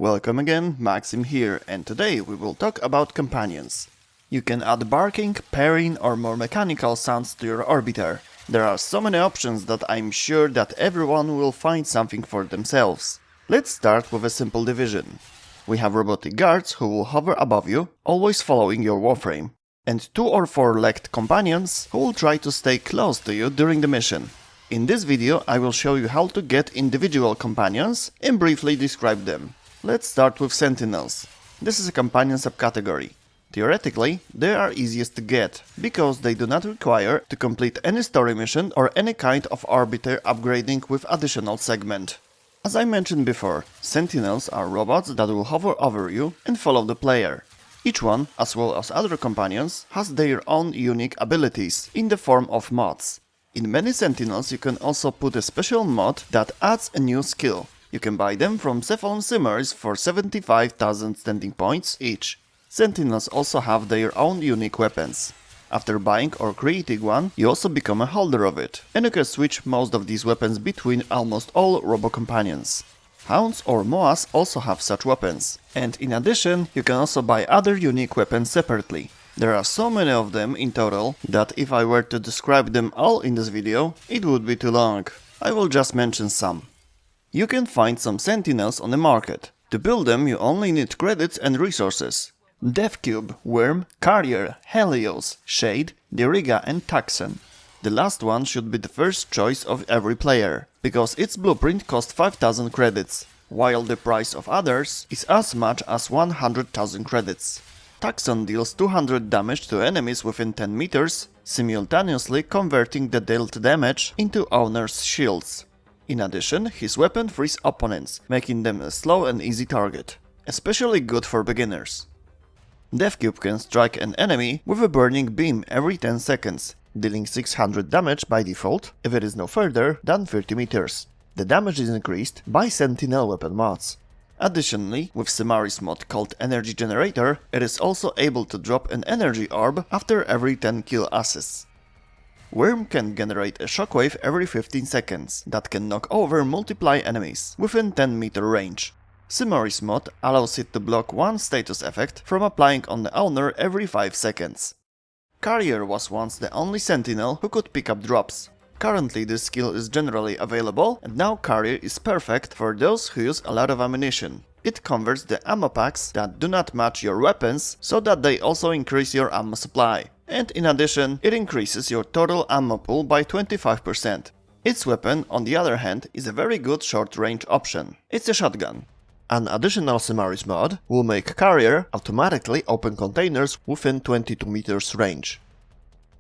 Welcome again, Maxim here, and today we will talk about companions. You can add barking, pairing or more mechanical sounds to your orbiter. There are so many options that I'm sure that everyone will find something for themselves. Let's start with a simple division. We have robotic guards who will hover above you, always following your Warframe, and 2 or 4 legged companions who will try to stay close to you during the mission. In this video I will show you how to get individual companions and briefly describe them. Let's start with Sentinels. This is a companion subcategory. Theoretically, they are easiest to get, because they do not require to complete any story mission or any kind of orbiter upgrading with additional segment. As I mentioned before, Sentinels are robots that will hover over you and follow the player. Each one, as well as other companions, has their own unique abilities in the form of mods. In many Sentinels you can also put a special mod that adds a new skill. You can buy them from Cephalon Simmers for 75,000 standing points each. Sentinels also have their own unique weapons. After buying or creating one, you also become a holder of it, and you can switch most of these weapons between almost all robo-companions. Hounds or Moas also have such weapons, and in addition you can also buy other unique weapons separately. There are so many of them in total that if I were to describe them all in this video, it would be too long. I will just mention some. You can find some Sentinels on the market. To build them you only need credits and resources. Dethcube, Wyrm, Carrier, Helios, Shade, Diriga and Taxon. The last one should be the first choice of every player, because its blueprint costs 5,000 credits, while the price of others is as much as 100,000 credits. Taxon deals 200 damage to enemies within 10 meters, simultaneously converting the dealt damage into owner's shields. In addition, his weapon frees opponents, making them a slow and easy target, especially good for beginners. Dethcube can strike an enemy with a burning beam every 10 seconds, dealing 600 damage by default if it is no further than 30 meters. The damage is increased by Sentinel weapon mods. Additionally, with Semaris mod called Energy Generator, it is also able to drop an energy orb after every 10 kill assists. Wyrm can generate a shockwave every 15 seconds that can knock over multiply enemies within 10 meter range. Semaris mod allows it to block one status effect from applying on the owner every 5 seconds. Carrier was once the only Sentinel who could pick up drops. Currently this skill is generally available, and now Carrier is perfect for those who use a lot of ammunition. It converts the ammo packs that do not match your weapons so that they also increase your ammo supply. And in addition, it increases your total ammo pool by 25%. Its weapon, on the other hand, is a very good short-range option. It's a shotgun. An additional Semaris mod will make Carrier automatically open containers within 22 meters range.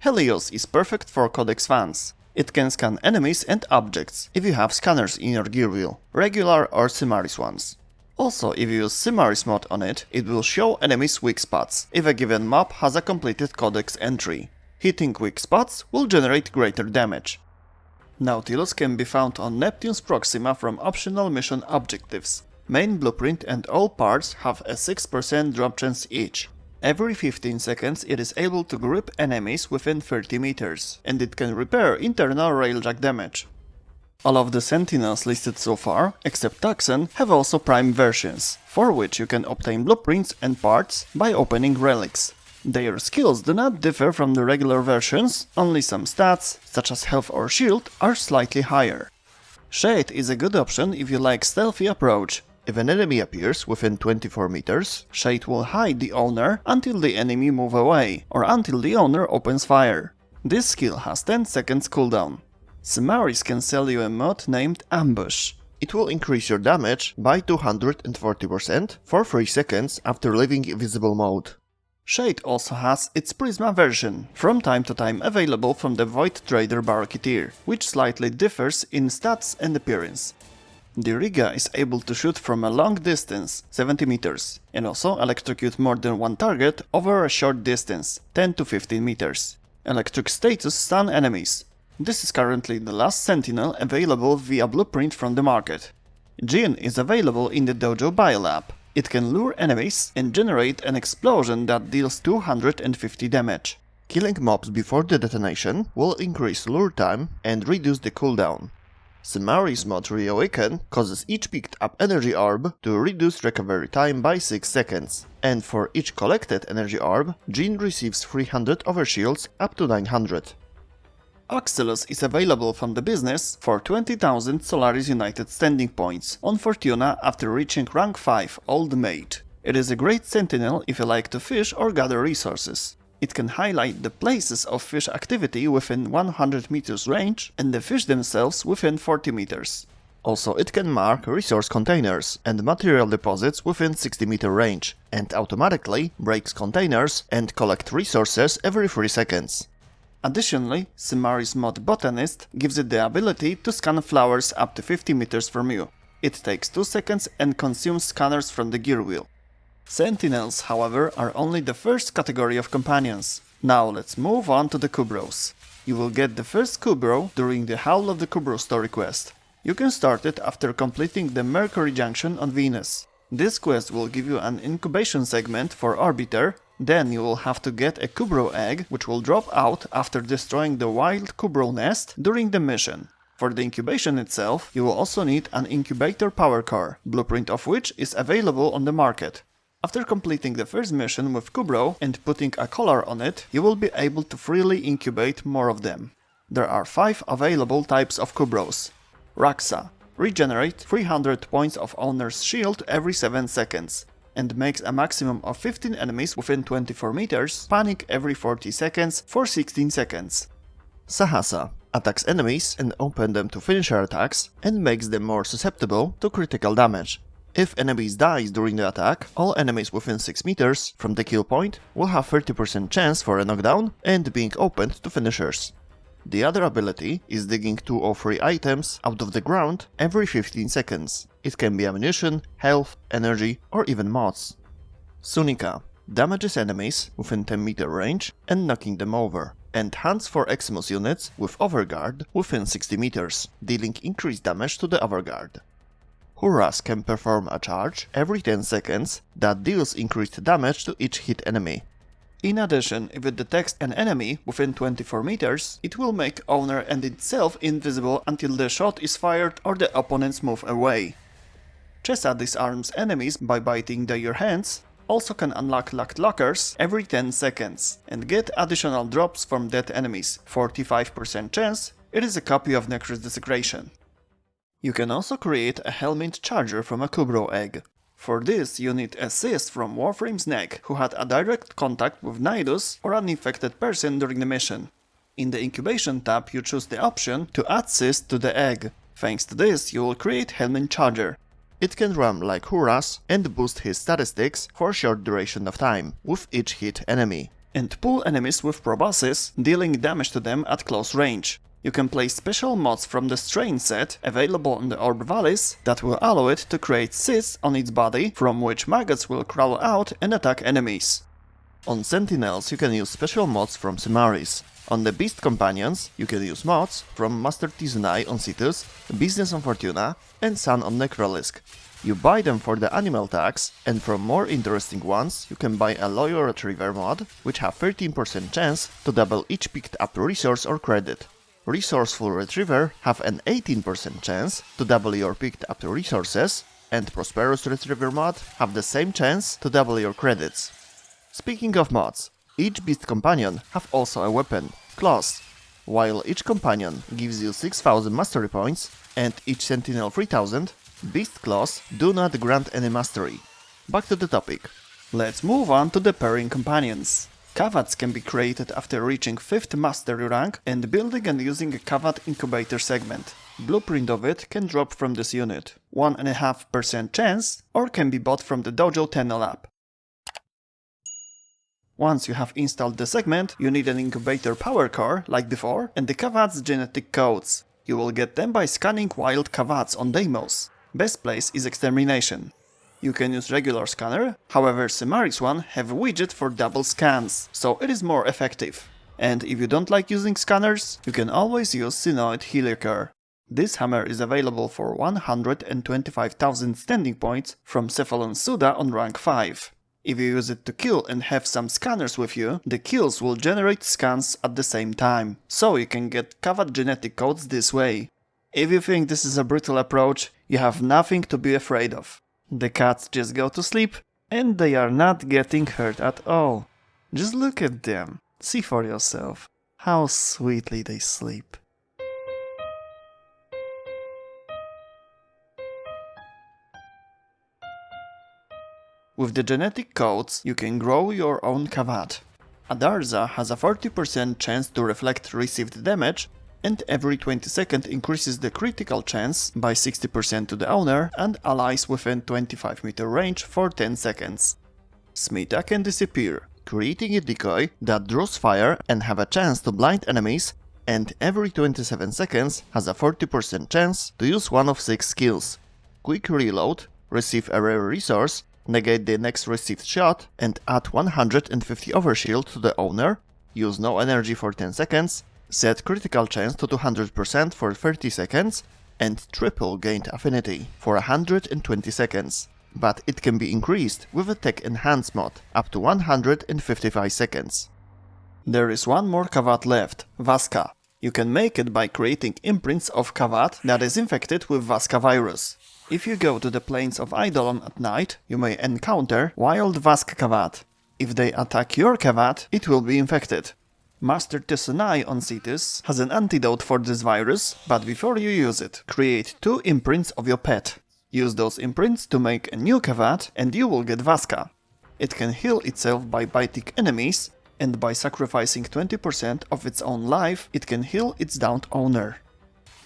Helios is perfect for Codex fans. It can scan enemies and objects if you have scanners in your gear wheel, regular or Semaris ones. Also, if you use Semaris mod on it, it will show enemies' weak spots if a given mob has a completed Codex entry. Hitting weak spots will generate greater damage. Nautilus can be found on Neptune's Proxima from optional mission objectives. Main blueprint and all parts have a 6% drop chance each. Every 15 seconds it is able to grip enemies within 30 meters, and it can repair internal railjack damage. All of the Sentinels listed so far, except Taxon, have also Prime versions, for which you can obtain blueprints and parts by opening relics. Their skills do not differ from the regular versions, only some stats, such as health or shield, are slightly higher. Shade is a good option if you like stealthy approach. If an enemy appears within 24 meters, Shade will hide the owner until the enemy move away, or until the owner opens fire. This skill has 10 seconds cooldown. Semaris can sell you a mod named Ambush. It will increase your damage by 240% for 3 seconds after leaving invisible mode. Shade also has its Prisma version, from time to time available from the Void Trader Barketeer, which slightly differs in stats and appearance. Diriga is able to shoot from a long distance, 70 meters, and also electrocute more than one target over a short distance, 10 to 15 meters. Electric status stun enemies. This is currently the last Sentinel available via blueprint from the market. Djinn is available in the Dojo Biolab. It can lure enemies and generate an explosion that deals 250 damage. Killing mobs before the detonation will increase lure time and reduce the cooldown. Semaris mod Reawaken causes each picked up energy orb to reduce recovery time by 6 seconds, and for each collected energy orb, Djinn receives 300 overshields up to 900. Oxylus is available from the business for 20,000 Solaris United standing points on Fortuna after reaching rank 5 Old Mate. It is a great sentinel if you like to fish or gather resources. It can highlight the places of fish activity within 100 meters range and the fish themselves within 40 meters. Also, it can mark resource containers and material deposits within 60 meter range, and automatically breaks containers and collect resources every 3 seconds. Additionally, Semaris mod Botanist gives it the ability to scan flowers up to 50 meters from you. It takes 2 seconds and consumes scanners from the gear wheel. Sentinels, however, are only the first category of companions. Now let's move on to the Kubrows. You will get the first Kubrow during the Howl of the Kubrow story quest. You can start it after completing the Mercury Junction on Venus. This quest will give you an incubation segment for Orbiter, then you will have to get a Kubrow egg which will drop out after destroying the wild Kubrow nest during the mission. For the incubation itself, you will also need an incubator power core, blueprint of which is available on the market. After completing the first mission with Kubrow and putting a collar on it, you will be able to freely incubate more of them. There are 5 available types of Kubrows. Raksa. Regenerate 300 points of owner's shield every 7 seconds, and makes a maximum of 15 enemies within 24 meters panic every 40 seconds for 16 seconds. Sahasa. Attacks enemies and open them to finisher attacks and makes them more susceptible to critical damage. If enemies dies during the attack, all enemies within 6 meters from the kill point will have 30% chance for a knockdown and being opened to finishers. The other ability is digging 2 or 3 items out of the ground every 15 seconds. It can be ammunition, health, energy, or even mods. Sunika damages enemies within 10 meter range and knocking them over, and hunts for Eximus units with overguard within 60 meters, dealing increased damage to the overguard. Huras can perform a charge every 10 seconds that deals increased damage to each hit enemy. In addition, if it detects an enemy within 24 meters, it will make owner and itself invisible until the shot is fired or the opponents move away. Chesa disarms enemies by biting their hands, also can unlock locked lockers every 10 seconds, and get additional drops from dead enemies, 45% chance, it is a copy of Necro's Desecration. You can also create a Helminth Charger from a Kubrow egg. For this you need assist from Warframe's neck, who had a direct contact with Nychus or an infected person during the mission. In the incubation tab you choose the option to add cyst to the egg. Thanks to this you will create Helminth Charger. It can run like Huras and boost his statistics for a short duration of time, with each hit enemy, and pull enemies with proboscis, dealing damage to them at close range. You can place special mods from the Strain set, available on the Orb Valleys, that will allow it to create cysts on its body, from which maggots will crawl out and attack enemies. On Sentinels you can use special mods from Semaris. On the Beast Companions you can use mods from Master Tizunai on Cetus, Business on Fortuna, and Sun on Necrolisk. You buy them for the animal tax, and from more interesting ones you can buy a Loyal Retriever mod, which have 13% chance to double each picked up resource or credit. Resourceful Retriever have an 18% chance to double your picked up resources, and Prosperous Retriever mod have the same chance to double your credits. Speaking of mods, each Beast Companion have also a weapon, Claws. While each Companion gives you 6000 Mastery points, and each Sentinel 3000, Beast Claws do not grant any mastery. Back to the topic. Let's move on to the pairing companions. Kavats can be created after reaching 5th mastery rank and building and using a Kavat incubator segment. Blueprint of it can drop from this unit, 1.5% chance, or can be bought from the Dojo Tenno app. Once you have installed the segment, you need an incubator power core, like before, and the Kavats genetic codes. You will get them by scanning wild Kavats on Deimos. Best place is Extermination. You can use regular scanner, however Semaris one have a widget for double scans, so it is more effective. And if you don't like using scanners, you can always use Sinoid Heliocare. This hammer is available for 125,000 standing points from Cephalon Suda on rank 5. If you use it to kill and have some scanners with you, the kills will generate scans at the same time, so you can get Kavat genetic codes this way. If you think this is a brutal approach, you have nothing to be afraid of. The cats just go to sleep, and they are not getting hurt at all. Just look at them, see for yourself how sweetly they sleep. With the genetic codes, you can grow your own Kavat. Adarza has a 40% chance to reflect received damage, and every 20 seconds increases the critical chance by 60% to the owner and allies within 25 meter range for 10 seconds. Smeeta can disappear, creating a decoy that draws fire and have a chance to blind enemies, and every 27 seconds has a 40% chance to use one of 6 skills. Quick reload, receive a rare resource, negate the next received shot, and add 150 overshield to the owner, use no energy for 10 seconds, set critical chance to 200% for 30 seconds, and triple gained affinity for 120 seconds. But it can be increased with a Tech Enhance mod, up to 155 seconds. There is one more Kavat left, Vasca. You can make it by creating imprints of Kavat that is infected with Vasca virus. If you go to the plains of Eidolon at night, you may encounter wild Vasca Kavat. If they attack your Kavat, it will be infected. Master Tesonai on Cetus has an antidote for this virus, but before you use it, create 2 imprints of your pet. Use those imprints to make a new Kavat and you will get Vasca. It can heal itself by biting enemies, and by sacrificing 20% of its own life, it can heal its downed owner.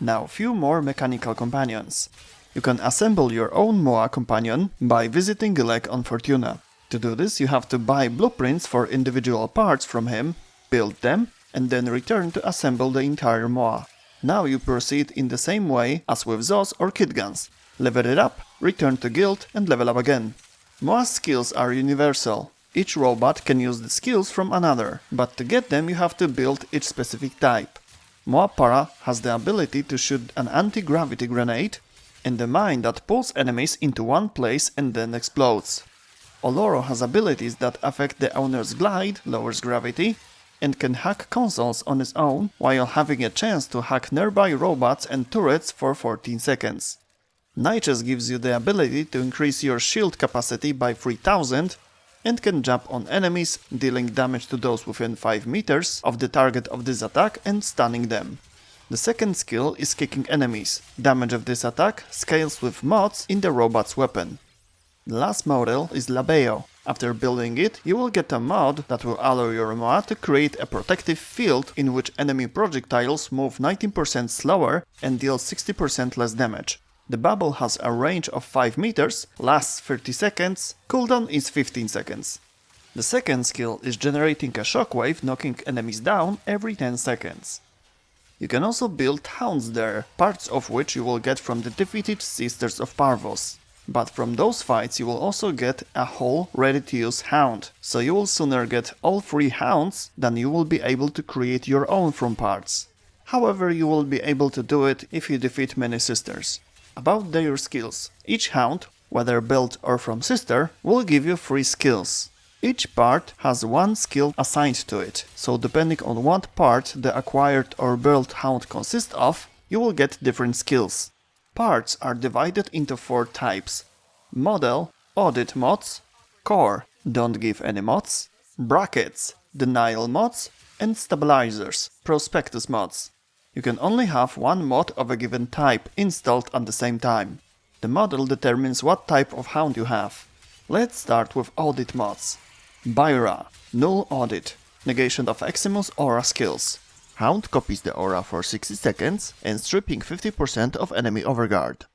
Now few more mechanical companions. You can assemble your own Moa companion by visiting Gilek on Fortuna. To do this, you have to buy blueprints for individual parts from him, build them, and then return to assemble the entire Moa. Now you proceed in the same way as with Zos or Kitguns. Level it up, return to guild, and level up again. Moa's skills are universal. Each robot can use the skills from another, but to get them you have to build each specific type. Moa Para has the ability to shoot an anti-gravity grenade, and a mine that pulls enemies into one place and then explodes. Oloro has abilities that affect the owner's glide, lowers gravity, and can hack consoles on its own while having a chance to hack nearby robots and turrets for 14 seconds. Nychus gives you the ability to increase your shield capacity by 3000 and can jump on enemies, dealing damage to those within 5 meters of the target of this attack and stunning them. The second skill is kicking enemies. Damage of this attack scales with mods in the robot's weapon. The last model is Lambeo. After building it, you will get a mod that will allow your Moa to create a protective field in which enemy projectiles move 19% slower and deal 60% less damage. The bubble has a range of 5 meters, lasts 30 seconds, cooldown is 15 seconds. The second skill is generating a shockwave knocking enemies down every 10 seconds. You can also build Hounds there, parts of which you will get from the defeated Sisters of Parvos. But from those fights you will also get a whole ready-to-use Hound, so you will sooner get all 3 Hounds than you will be able to create your own from parts. However, you will be able to do it if you defeat many Sisters. About their skills. Each Hound, whether built or from Sister, will give you 3 skills. Each part has 1 skill assigned to it, so depending on what part the acquired or built Hound consists of, you will get different skills. Parts are divided into 4 types: Model, Audit mods, Core, Don't give any mods, Brackets, Denial mods, and Stabilizers, Prospectus mods. You can only have 1 mod of a given type installed at the same time. The model determines what type of Hound you have. Let's start with Audit mods. Byra, Null Audit, negation of Eximus aura skills. Hound copies the aura for 60 seconds and stripping 50% of enemy overguard.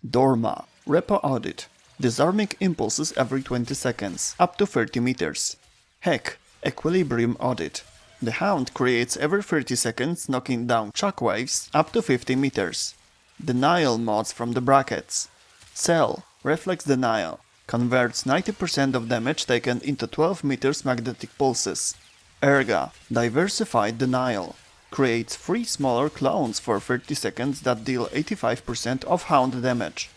Dorma, Repo Audit, disarming impulses every 20 seconds, up to 30 meters. Heck, Equilibrium Audit. The Hound creates every 30 seconds, knocking down shockwaves up to 50 meters. Denial mods from the brackets. Cell, Reflex Denial, converts 90% of damage taken into 12 meters magnetic pulses. Erga, Diversified Denial, creates 3 smaller clones for 30 seconds that deal 85% of Hound damage.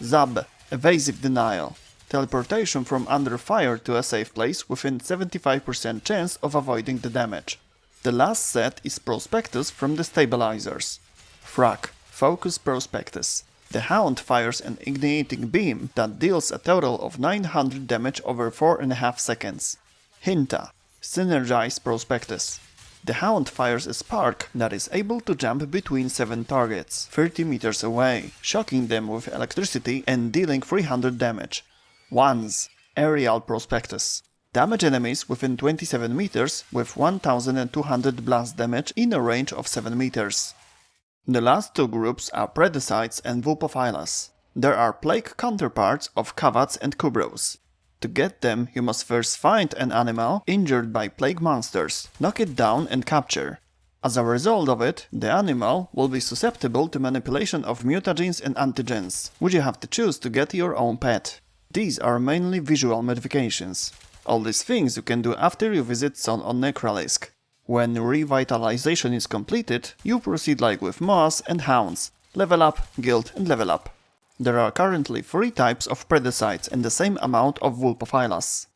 Zab, Evasive Denial, teleportation from under fire to a safe place within 75% chance of avoiding the damage. The last set is Prospectus from the Stabilizers. Frack, Focus Prospectus. The Hound fires an igniting beam that deals a total of 900 damage over 4.5 seconds. Hinta. Synergize Prospectus. The Hound fires a spark that is able to jump between 7 targets, 30 meters away, shocking them with electricity and dealing 300 damage. Wands. Aerial Prospectus. Damage enemies within 27 meters with 1200 blast damage in a range of 7 meters. The last two groups are Predasites and Vulpaphylas. There are plague counterparts of Kavats and Kubrows. To get them, you must first find an animal injured by plague monsters, knock it down and capture. As a result of it, the animal will be susceptible to manipulation of mutagens and antigens, which you have to choose to get your own pet. These are mainly visual modifications. All these things you can do after you visit Son on Necralisk. When revitalization is completed, you proceed like with Moas and Hounds, level up, guild and level up. There are currently 3 types of Predasites and the same amount of Vulpaphylas.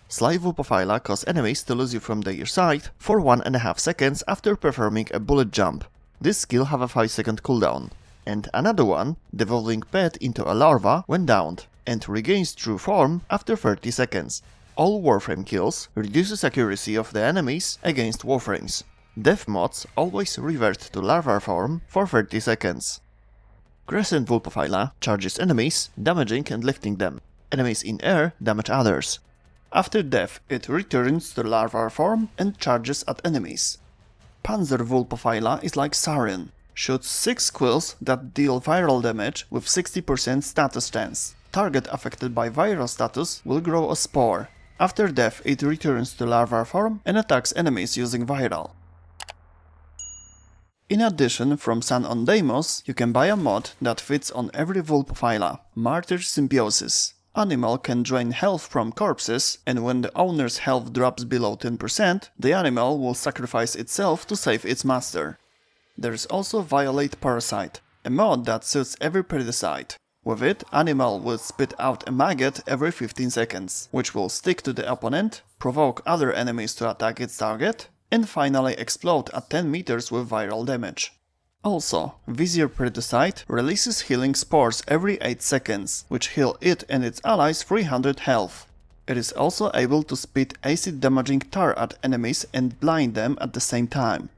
Sly Vulpaphyla cause enemies to lose you from their sight for 1.5 seconds after performing a bullet jump. This skill have a 5-second cooldown. And another one, devolving pet into a larva when downed, and regains true form after 30 seconds. All Warframe kills reduces accuracy of the enemies against Warframes. Death mods always revert to larva form for 30 seconds. Crescent Vulpaphyla charges enemies, damaging and lifting them. Enemies in air damage others. After death, it returns to larva form and charges at enemies. Panzer Vulpaphyla is like Siren. Shoots 6 quills that deal viral damage with 60% status chance. Target affected by viral status will grow a spore. After death, it returns to larva form and attacks enemies using viral. In addition, from Sun on Deimos, you can buy a mod that fits on every Vulpaphyla, Martyr Symbiosis. Animal can drain health from corpses, and when the owner's health drops below 10%, the animal will sacrifice itself to save its master. There is also Violate Parasite, a mod that suits every Predasite. With it, animal will spit out a maggot every 15 seconds, which will stick to the opponent, provoke other enemies to attack its target, and finally explode at 10 meters with viral damage. Also, Vizier Predasite releases healing spores every 8 seconds, which heal it and its allies 300 health. It is also able to spit acid damaging tar at enemies and blind them at the same time.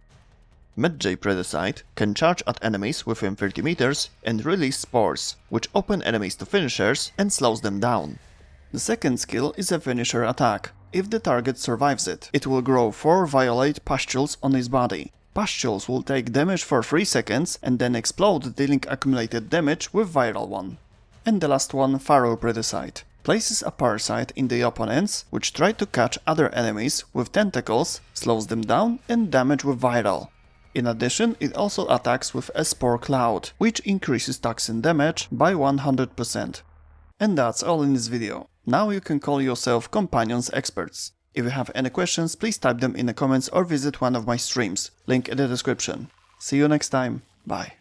Medjay Predasite can charge at enemies within 30 meters and release spores, which open enemies to finishers and slows them down. The second skill is a finisher attack. If the target survives it, it will grow 4 violate pustules on his body. Pustules will take damage for 3 seconds and then explode, dealing accumulated damage with viral one. And the last one, Pharaoh Predasite. Places a parasite in the opponents, which try to catch other enemies with tentacles, slows them down and damage with viral. In addition, it also attacks with a spore cloud, which increases Taxon damage by 100%. And that's all in this video. Now you can call yourself Companions experts. If you have any questions, please type them in the comments or visit one of my streams, link in the description. See you next time, bye.